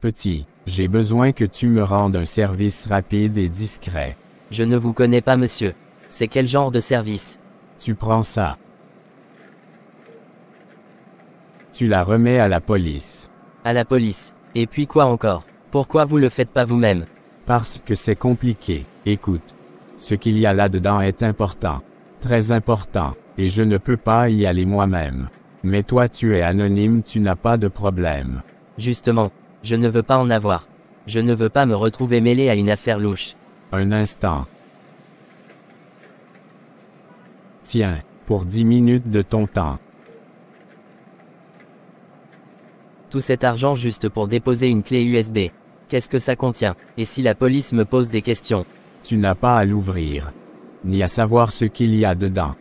Petit, j'ai besoin que tu me rendes un service rapide et discret. Je ne vous connais pas, monsieur. C'est quel genre de service? Tu prends ça. Tu la remets à la police. À la police. Et puis quoi encore? Pourquoi vous le faites pas vous-même? Parce que c'est compliqué. Écoute. Ce qu'il y a là-dedans est important. Très important. Et je ne peux pas y aller moi-même. Mais toi tu es anonyme, tu n'as pas de problème. Justement. Je ne veux pas en avoir. Je ne veux pas me retrouver mêlé à une affaire louche. Un instant. Tiens, pour 10 minutes de ton temps. Tout cet argent juste pour déposer une clé USB. Qu'est-ce que ça contient? Et si la police me pose des questions? Tu n'as pas à l'ouvrir. Ni à savoir ce qu'il y a dedans.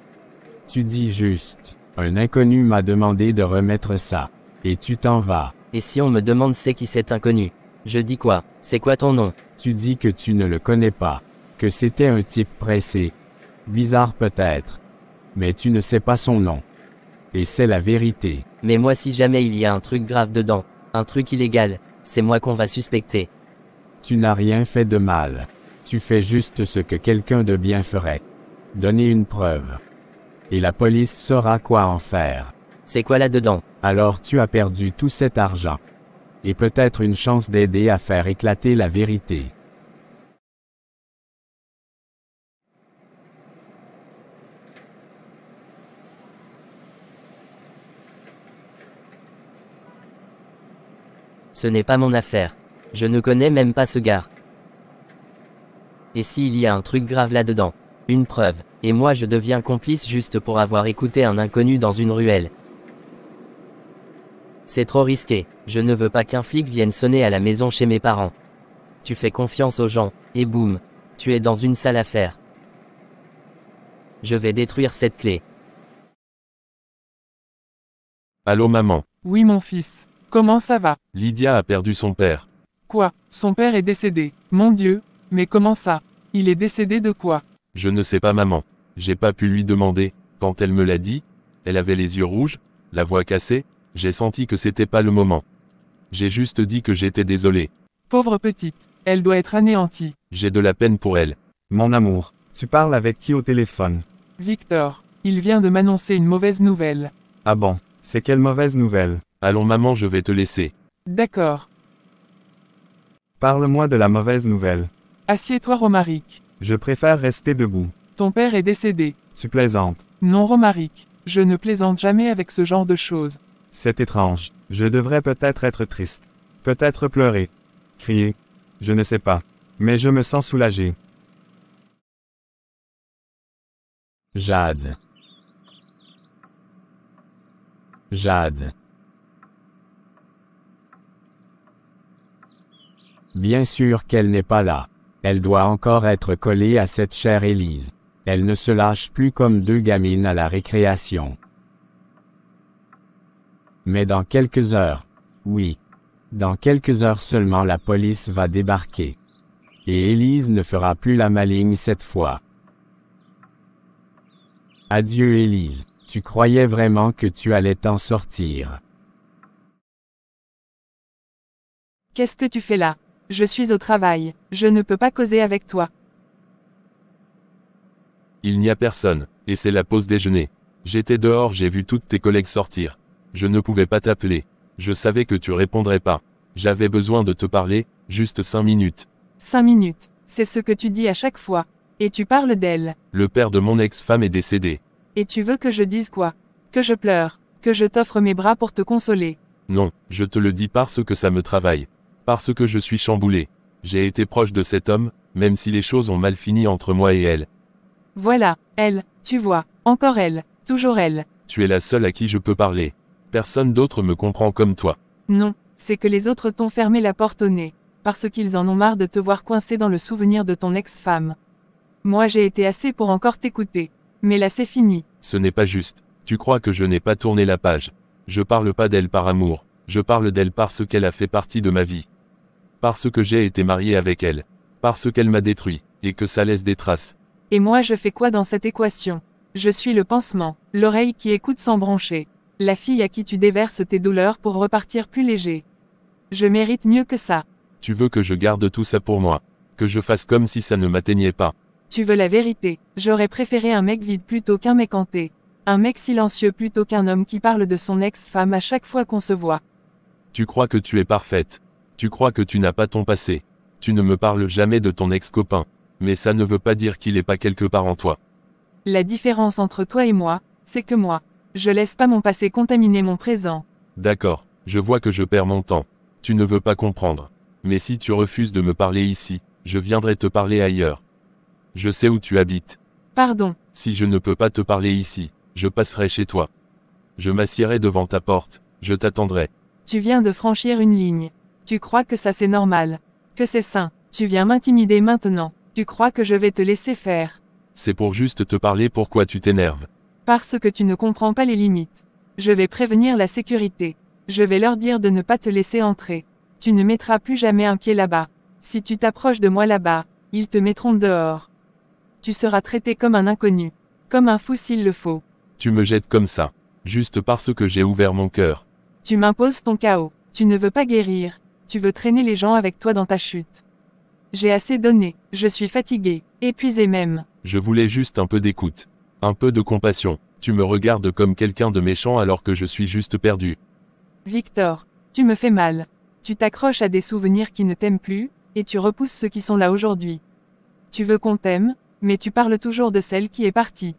Tu dis juste, un inconnu m'a demandé de remettre ça. Et tu t'en vas. Et si on me demande c'est qui cet inconnu? Je dis quoi? C'est quoi ton nom? Tu dis que tu ne le connais pas. Que c'était un type pressé. Bizarre peut-être. Mais tu ne sais pas son nom. Et c'est la vérité. Mais moi si jamais il y a un truc grave dedans, un truc illégal, c'est moi qu'on va suspecter. Tu n'as rien fait de mal. Tu fais juste ce que quelqu'un de bien ferait. Donner une preuve. Et la police saura quoi en faire. C'est quoi là-dedans? Alors tu as perdu tout cet argent. Et peut-être une chance d'aider à faire éclater la vérité. Ce n'est pas mon affaire. Je ne connais même pas ce gars. Et s'il y a un truc grave là-dedans? Une preuve. Et moi je deviens complice juste pour avoir écouté un inconnu dans une ruelle. C'est trop risqué. Je ne veux pas qu'un flic vienne sonner à la maison chez mes parents. Tu fais confiance aux gens, et boum. Tu es dans une sale affaire. Je vais détruire cette clé. Allô maman. Oui mon fils. Comment ça va? Lydia a perdu son père. Quoi? Son père est décédé. Mon Dieu, mais comment ça? Il est décédé de quoi? Je ne sais pas maman. J'ai pas pu lui demander. Quand elle me l'a dit, elle avait les yeux rouges, la voix cassée, j'ai senti que c'était pas le moment. J'ai juste dit que j'étais désolé. Pauvre petite, elle doit être anéantie. J'ai de la peine pour elle. Mon amour, tu parles avec qui au téléphone? Victor, il vient de m'annoncer une mauvaise nouvelle. Ah bon, c'est quelle mauvaise nouvelle? Allons maman, je vais te laisser. D'accord. Parle-moi de la mauvaise nouvelle. Assieds-toi Romaric. Je préfère rester debout. Ton père est décédé. Tu plaisantes. Non Romaric, je ne plaisante jamais avec ce genre de choses. C'est étrange. Je devrais peut-être être triste. Peut-être pleurer. Crier. Je ne sais pas. Mais je me sens soulagé. Jade. Jade. Bien sûr qu'elle n'est pas là. Elle doit encore être collée à cette chère Élise. Elle ne se lâche plus comme deux gamines à la récréation. Mais dans quelques heures, oui, dans quelques heures seulement la police va débarquer. Et Élise ne fera plus la maligne cette fois. Adieu Élise, tu croyais vraiment que tu allais t'en sortir. Qu'est-ce que tu fais là? Je suis au travail, je ne peux pas causer avec toi. Il n'y a personne, et c'est la pause déjeuner. J'étais dehors, j'ai vu toutes tes collègues sortir. Je ne pouvais pas t'appeler. Je savais que tu répondrais pas. J'avais besoin de te parler, juste 5 minutes. 5 minutes, c'est ce que tu dis à chaque fois. Et tu parles d'elle. Le père de mon ex-femme est décédé. Et tu veux que je dise quoi? Que je pleure? Que je t'offre mes bras pour te consoler? Non, je te le dis parce que ça me travaille. Parce que je suis chamboulé. J'ai été proche de cet homme, même si les choses ont mal fini entre moi et elle. Voilà, elle, tu vois, encore elle, toujours elle. Tu es la seule à qui je peux parler. Personne d'autre me comprend comme toi. Non, c'est que les autres t'ont fermé la porte au nez. Parce qu'ils en ont marre de te voir coincé dans le souvenir de ton ex-femme. Moi j'ai été assez pour encore t'écouter. Mais là c'est fini. Ce n'est pas juste. Tu crois que je n'ai pas tourné la page. Je parle pas d'elle par amour. Je parle d'elle parce qu'elle a fait partie de ma vie. Parce que j'ai été marié avec elle. Parce qu'elle m'a détruit, et que ça laisse des traces. Et moi je fais quoi dans cette équation? Je suis le pansement, l'oreille qui écoute sans broncher. La fille à qui tu déverses tes douleurs pour repartir plus léger. Je mérite mieux que ça. Tu veux que je garde tout ça pour moi? Que je fasse comme si ça ne m'atteignait pas? Tu veux la vérité. J'aurais préféré un mec vide plutôt qu'un mec hanté. Un mec silencieux plutôt qu'un homme qui parle de son ex-femme à chaque fois qu'on se voit. Tu crois que tu es parfaite. Tu crois que tu n'as pas ton passé. Tu ne me parles jamais de ton ex-copain. Mais ça ne veut pas dire qu'il n'est pas quelque part en toi. La différence entre toi et moi, c'est que moi, je laisse pas mon passé contaminer mon présent. D'accord, je vois que je perds mon temps. Tu ne veux pas comprendre. Mais si tu refuses de me parler ici, je viendrai te parler ailleurs. Je sais où tu habites. Pardon. Si je ne peux pas te parler ici, je passerai chez toi. Je m'assierai devant ta porte, je t'attendrai. Tu viens de franchir une ligne. Tu crois que ça c'est normal. Que c'est sain. Tu viens m'intimider maintenant. Tu crois que je vais te laisser faire. C'est pour juste te parler pourquoi tu t'énerves. Parce que tu ne comprends pas les limites. Je vais prévenir la sécurité. Je vais leur dire de ne pas te laisser entrer. Tu ne mettras plus jamais un pied là-bas. Si tu t'approches de moi là-bas, ils te mettront dehors. Tu seras traité comme un inconnu. Comme un fou s'il le faut. Tu me jettes comme ça. Juste parce que j'ai ouvert mon cœur. Tu m'imposes ton chaos. Tu ne veux pas guérir. Tu veux traîner les gens avec toi dans ta chute. J'ai assez donné. Je suis fatigué. Épuisé même. Je voulais juste un peu d'écoute. Un peu de compassion. Tu me regardes comme quelqu'un de méchant alors que je suis juste perdu. Victor, tu me fais mal. Tu t'accroches à des souvenirs qui ne t'aiment plus, et tu repousses ceux qui sont là aujourd'hui. Tu veux qu'on t'aime, mais tu parles toujours de celle qui est partie.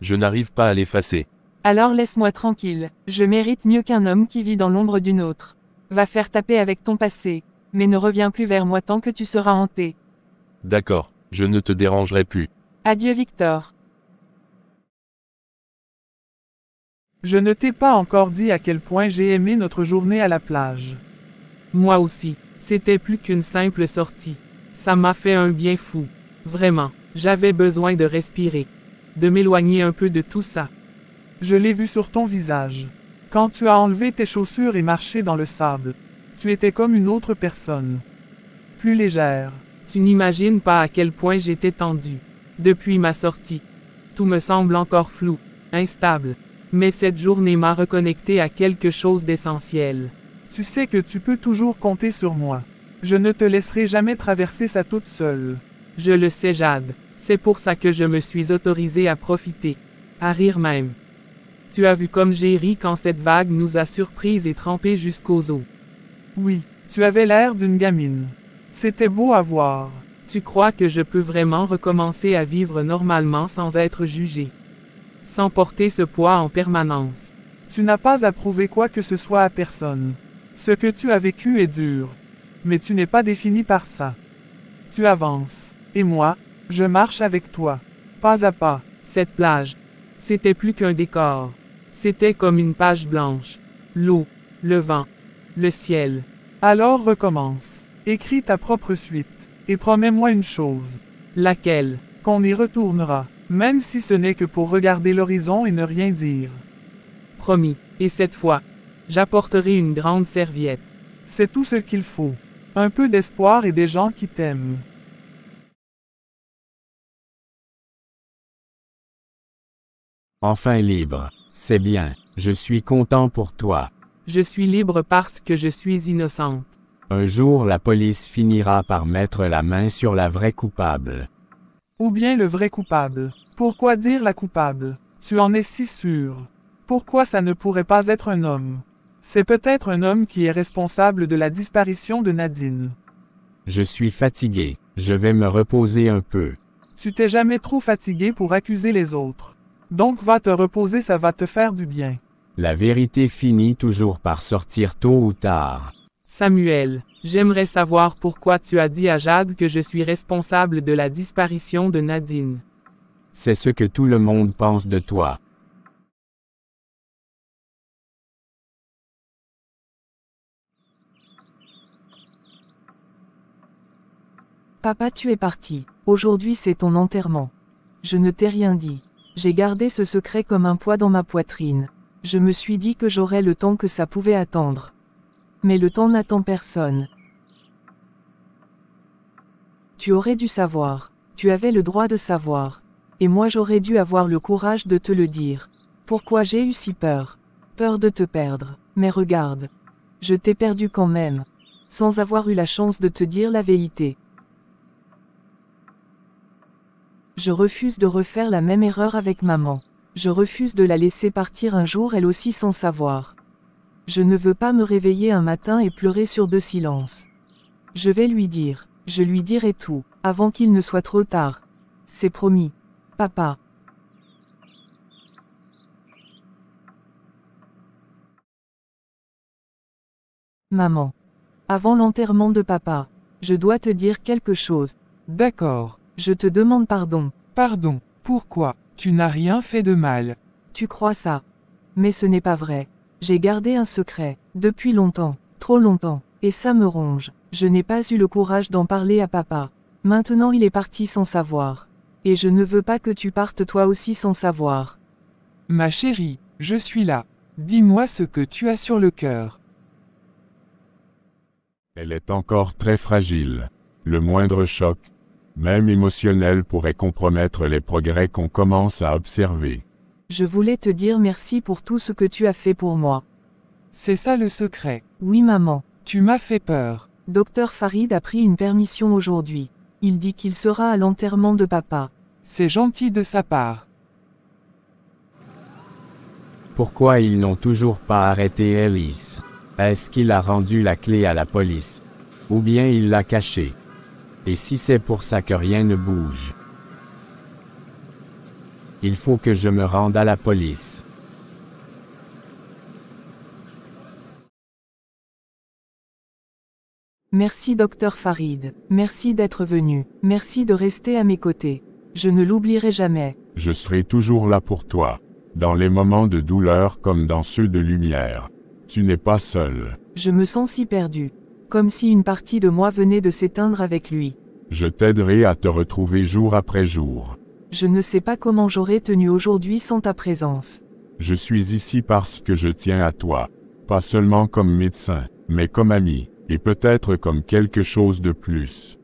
Je n'arrive pas à l'effacer. Alors laisse-moi tranquille. Je mérite mieux qu'un homme qui vit dans l'ombre d'une autre. Va faire taper avec ton passé, mais ne reviens plus vers moi tant que tu seras hanté. D'accord, je ne te dérangerai plus. Adieu Victor. Je ne t'ai pas encore dit à quel point j'ai aimé notre journée à la plage. Moi aussi, c'était plus qu'une simple sortie. Ça m'a fait un bien fou. Vraiment, j'avais besoin de respirer. De m'éloigner un peu de tout ça. Je l'ai vu sur ton visage. Quand tu as enlevé tes chaussures et marché dans le sable, tu étais comme une autre personne. Plus légère. Tu n'imagines pas à quel point j'étais tendu. Depuis ma sortie. Tout me semble encore flou, instable. Mais cette journée m'a reconnecté à quelque chose d'essentiel. Tu sais que tu peux toujours compter sur moi. Je ne te laisserai jamais traverser ça toute seule. Je le sais, Jade. C'est pour ça que je me suis autorisé à profiter. À rire même. Tu as vu comme j'ai ri quand cette vague nous a surprises et trempés jusqu'aux os. Oui, tu avais l'air d'une gamine. C'était beau à voir. Tu crois que je peux vraiment recommencer à vivre normalement sans être jugé? Sans porter ce poids en permanence. Tu n'as pas à prouver quoi que ce soit à personne. Ce que tu as vécu est dur. Mais tu n'es pas défini par ça. Tu avances. Et moi, je marche avec toi. Pas à pas. Cette plage. C'était plus qu'un décor. C'était comme une page blanche. L'eau, le vent, le ciel. Alors recommence. Écris ta propre suite. Et promets-moi une chose. Laquelle? Qu'on y retournera. Même si ce n'est que pour regarder l'horizon et ne rien dire. Promis. Et cette fois, j'apporterai une grande serviette. C'est tout ce qu'il faut. Un peu d'espoir et des gens qui t'aiment. Enfin libre. C'est bien. Je suis content pour toi. Je suis libre parce que je suis innocente. Un jour la police finira par mettre la main sur la vraie coupable. Ou bien le vrai coupable. Pourquoi dire la coupable? Tu en es si sûr. Pourquoi ça ne pourrait pas être un homme? C'est peut-être un homme qui est responsable de la disparition de Nadine. Je suis fatigué. Je vais me reposer un peu. Tu t'es jamais trop fatigué pour accuser les autres. Donc va te reposer, ça va te faire du bien. La vérité finit toujours par sortir tôt ou tard. Samuel, j'aimerais savoir pourquoi tu as dit à Jade que je suis responsable de la disparition de Nadine. C'est ce que tout le monde pense de toi. Papa, tu es parti. Aujourd'hui c'est ton enterrement. Je ne t'ai rien dit. J'ai gardé ce secret comme un poids dans ma poitrine. Je me suis dit que j'aurais le temps que ça pouvait attendre. Mais le temps n'attend personne. Tu aurais dû savoir. Tu avais le droit de savoir. Et moi j'aurais dû avoir le courage de te le dire. Pourquoi j'ai eu si peur? Peur de te perdre. Mais regarde. Je t'ai perdu quand même. sans avoir eu la chance de te dire la vérité. Je refuse de refaire la même erreur avec maman. Je refuse de la laisser partir un jour elle aussi sans savoir. Je ne veux pas me réveiller un matin et pleurer sur de silence. Je vais lui dire, je lui dirai tout, avant qu'il ne soit trop tard. C'est promis. Papa. Maman. Avant l'enterrement de papa, je dois te dire quelque chose. D'accord. Je te demande pardon. Pardon. Pourquoi? Tu n'as rien fait de mal. Tu crois ça? Mais ce n'est pas vrai. J'ai gardé un secret, depuis longtemps, trop longtemps, et ça me ronge. Je n'ai pas eu le courage d'en parler à papa. Maintenant il est parti sans savoir. Et je ne veux pas que tu partes toi aussi sans savoir. Ma chérie, je suis là. Dis-moi ce que tu as sur le cœur. Elle est encore très fragile. Le moindre choc, même émotionnel, pourrait compromettre les progrès qu'on commence à observer. Je voulais te dire merci pour tout ce que tu as fait pour moi. C'est ça le secret. Oui maman. Tu m'as fait peur. Docteur Farid a pris une permission aujourd'hui. Il dit qu'il sera à l'enterrement de papa. C'est gentil de sa part. Pourquoi ils n'ont toujours pas arrêté Elise? Est-ce qu'il a rendu la clé à la police? Ou bien il l'a cachée? Et si c'est pour ça que rien ne bouge? Il faut que je me rende à la police. Merci Docteur Farid. Merci d'être venu. Merci de rester à mes côtés. Je ne l'oublierai jamais. Je serai toujours là pour toi. Dans les moments de douleur comme dans ceux de lumière. Tu n'es pas seul. Je me sens si perdu. Comme si une partie de moi venait de s'éteindre avec lui. Je t'aiderai à te retrouver jour après jour. Je ne sais pas comment j'aurais tenu aujourd'hui sans ta présence. Je suis ici parce que je tiens à toi. Pas seulement comme médecin, mais comme ami, et peut-être comme quelque chose de plus.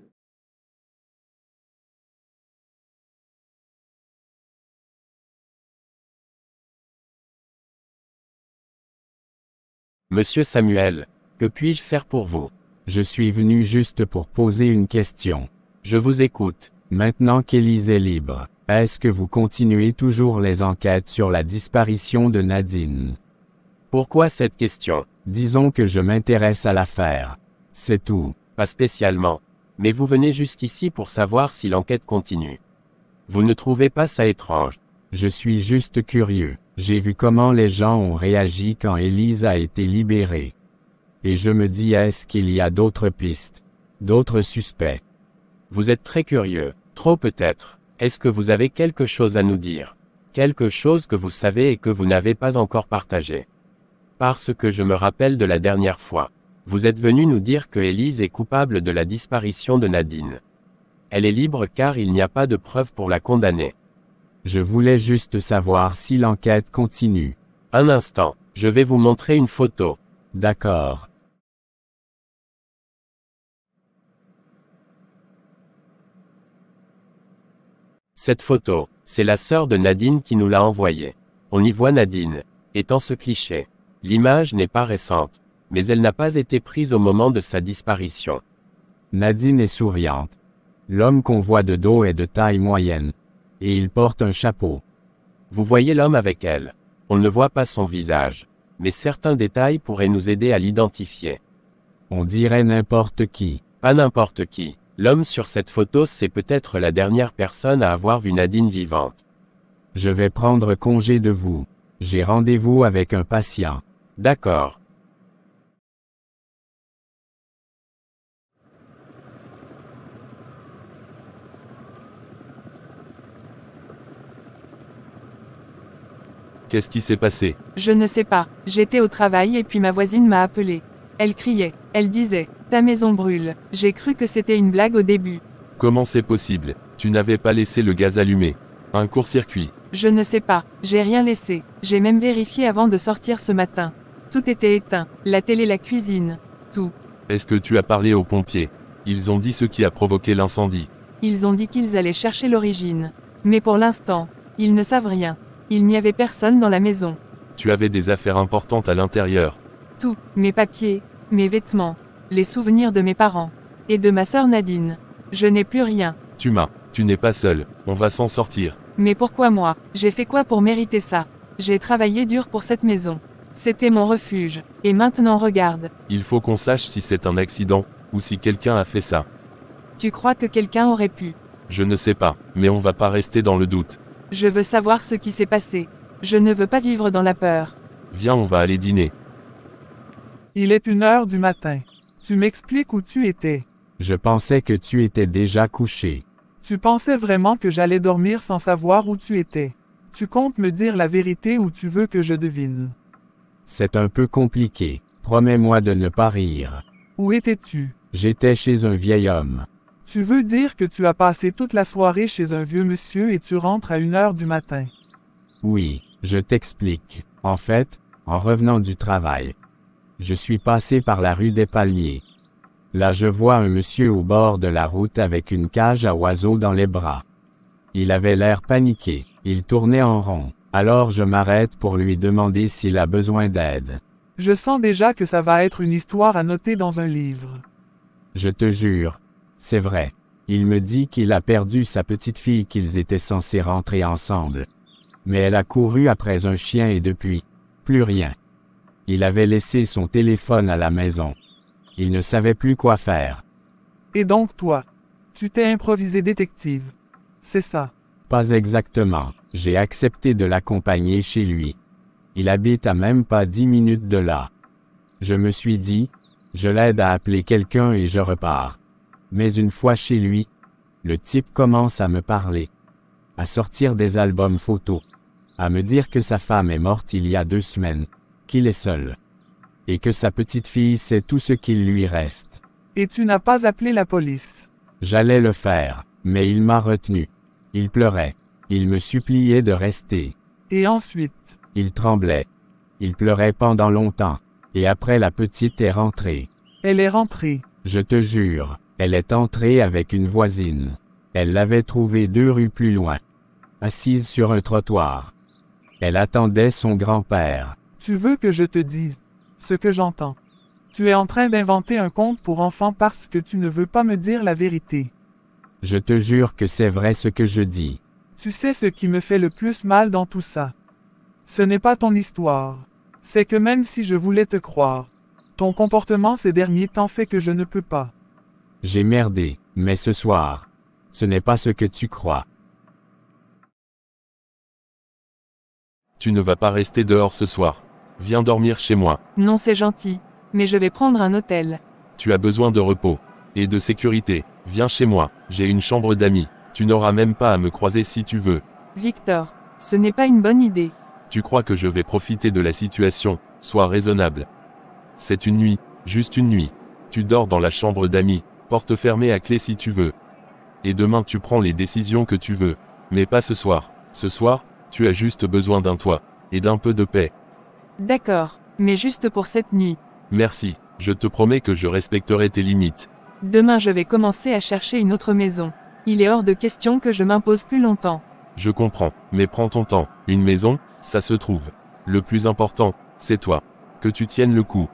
Monsieur Samuel, que puis-je faire pour vous? Je suis venu juste pour poser une question. Je vous écoute. Maintenant qu'Élise est libre, est-ce que vous continuez toujours les enquêtes sur la disparition de Nadine? Pourquoi cette question? Disons que je m'intéresse à l'affaire. C'est tout. Pas spécialement. Mais vous venez jusqu'ici pour savoir si l'enquête continue. Vous ne trouvez pas ça étrange? Je suis juste curieux. J'ai vu comment les gens ont réagi quand Élise a été libérée. Et je me dis, est-ce qu'il y a d'autres pistes? D'autres suspects? Vous êtes très curieux. Trop peut-être. Est-ce que vous avez quelque chose à nous dire? Quelque chose que vous savez et que vous n'avez pas encore partagé? Parce que je me rappelle de la dernière fois. Vous êtes venu nous dire que Élise est coupable de la disparition de Nadine. Elle est libre car il n'y a pas de preuves pour la condamner. Je voulais juste savoir si l'enquête continue. Un instant, je vais vous montrer une photo. D'accord. Cette photo, c'est la sœur de Nadine qui nous l'a envoyée. On y voit Nadine, étant ce cliché. L'image n'est pas récente, mais elle n'a pas été prise au moment de sa disparition. Nadine est souriante. L'homme qu'on voit de dos est de taille moyenne. Et il porte un chapeau. Vous voyez l'homme avec elle. On ne voit pas son visage. Mais certains détails pourraient nous aider à l'identifier. On dirait n'importe qui. Pas n'importe qui. L'homme sur cette photo, c'est peut-être la dernière personne à avoir vu Nadine vivante. Je vais prendre congé de vous. J'ai rendez-vous avec un patient. D'accord. Qu'est-ce qui s'est passé? Je ne sais pas. J'étais au travail et puis ma voisine m'a appelé. Elle criait. Elle disait, ta maison brûle. J'ai cru que c'était une blague au début. Comment c'est possible? Tu n'avais pas laissé le gaz allumé. Un court-circuit. Je ne sais pas. J'ai rien laissé. J'ai même vérifié avant de sortir ce matin. Tout était éteint. La télé, la cuisine. Tout. Est-ce que tu as parlé aux pompiers? Ils ont dit ce qui a provoqué l'incendie. Ils ont dit qu'ils allaient chercher l'origine. Mais pour l'instant, ils ne savent rien. Il n'y avait personne dans la maison. Tu avais des affaires importantes à l'intérieur. Tout, mes papiers, mes vêtements. les souvenirs de mes parents. Et de ma sœur Nadine. Je n'ai plus rien. Tu n'es pas seul, on va s'en sortir. Mais pourquoi moi? J'ai fait quoi pour mériter ça? J'ai travaillé dur pour cette maison. C'était mon refuge. Et maintenant regarde. Il faut qu'on sache si c'est un accident, ou si quelqu'un a fait ça. Tu crois que quelqu'un aurait pu? Je ne sais pas, mais on va pas rester dans le doute. Je veux savoir ce qui s'est passé. Je ne veux pas vivre dans la peur. Viens, on va aller dîner. Il est 1h du matin. Tu m'expliques où tu étais. Je pensais que tu étais déjà couché. Tu pensais vraiment que j'allais dormir sans savoir où tu étais. Tu comptes me dire la vérité ou tu veux que je devine? C'est un peu compliqué. Promets-moi de ne pas rire. Où étais-tu? J'étais chez un vieil homme. Tu veux dire que tu as passé toute la soirée chez un vieux monsieur et tu rentres à 1h du matin? Oui, je t'explique. En fait, en revenant du travail, je suis passé par la rue des Palmiers. Là je vois un monsieur au bord de la route avec une cage à oiseaux dans les bras. Il avait l'air paniqué, il tournait en rond. Alors je m'arrête pour lui demander s'il a besoin d'aide. Je sens déjà que ça va être une histoire à noter dans un livre. Je te jure, c'est vrai. Il me dit qu'il a perdu sa petite fille, qu'ils étaient censés rentrer ensemble. Mais elle a couru après un chien et depuis, plus rien. Il avait laissé son téléphone à la maison. Il ne savait plus quoi faire. Et donc toi, tu t'es improvisé détective. C'est ça. Pas exactement. J'ai accepté de l'accompagner chez lui. Il habite à même pas 10 minutes de là. Je me suis dit, je l'aide à appeler quelqu'un et je repars. Mais une fois chez lui, le type commence à me parler, à sortir des albums photos, à me dire que sa femme est morte il y a 2 semaines, qu'il est seul, et que sa petite fille c'est tout ce qu'il lui reste. Et tu n'as pas appelé la police? J'allais le faire, mais il m'a retenu. Il pleurait. Il me suppliait de rester. Et ensuite? Il tremblait. Il pleurait pendant longtemps. Et après la petite est rentrée. Elle est rentrée. Je te jure, elle est entrée avec une voisine. Elle l'avait trouvée 2 rues plus loin, assise sur un trottoir. Elle attendait son grand-père. Tu veux que je te dise ce que j'entends? Tu es en train d'inventer un conte pour enfants parce que tu ne veux pas me dire la vérité. Je te jure que c'est vrai ce que je dis. Tu sais ce qui me fait le plus mal dans tout ça? Ce n'est pas ton histoire. C'est que même si je voulais te croire, ton comportement ces derniers temps fait que je ne peux pas. J'ai merdé, mais ce soir, ce n'est pas ce que tu crois. Tu ne vas pas rester dehors ce soir. Viens dormir chez moi. Non, c'est gentil. Mais je vais prendre un hôtel. Tu as besoin de repos. Et de sécurité. Viens chez moi. J'ai une chambre d'amis. Tu n'auras même pas à me croiser si tu veux. Victor, ce n'est pas une bonne idée. Tu crois que je vais profiter de la situation? Sois raisonnable. C'est une nuit, juste une nuit. Tu dors dans la chambre d'amis, porte fermée à clé si tu veux. Et demain tu prends les décisions que tu veux. Mais pas ce soir. Ce soir, tu as juste besoin d'un toit. Et d'un peu de paix. D'accord, mais juste pour cette nuit. Merci, je te promets que je respecterai tes limites. Demain je vais commencer à chercher une autre maison. Il est hors de question que je m'impose plus longtemps. Je comprends, mais prends ton temps. Une maison, ça se trouve. Le plus important, c'est toi. Que tu tiennes le coup.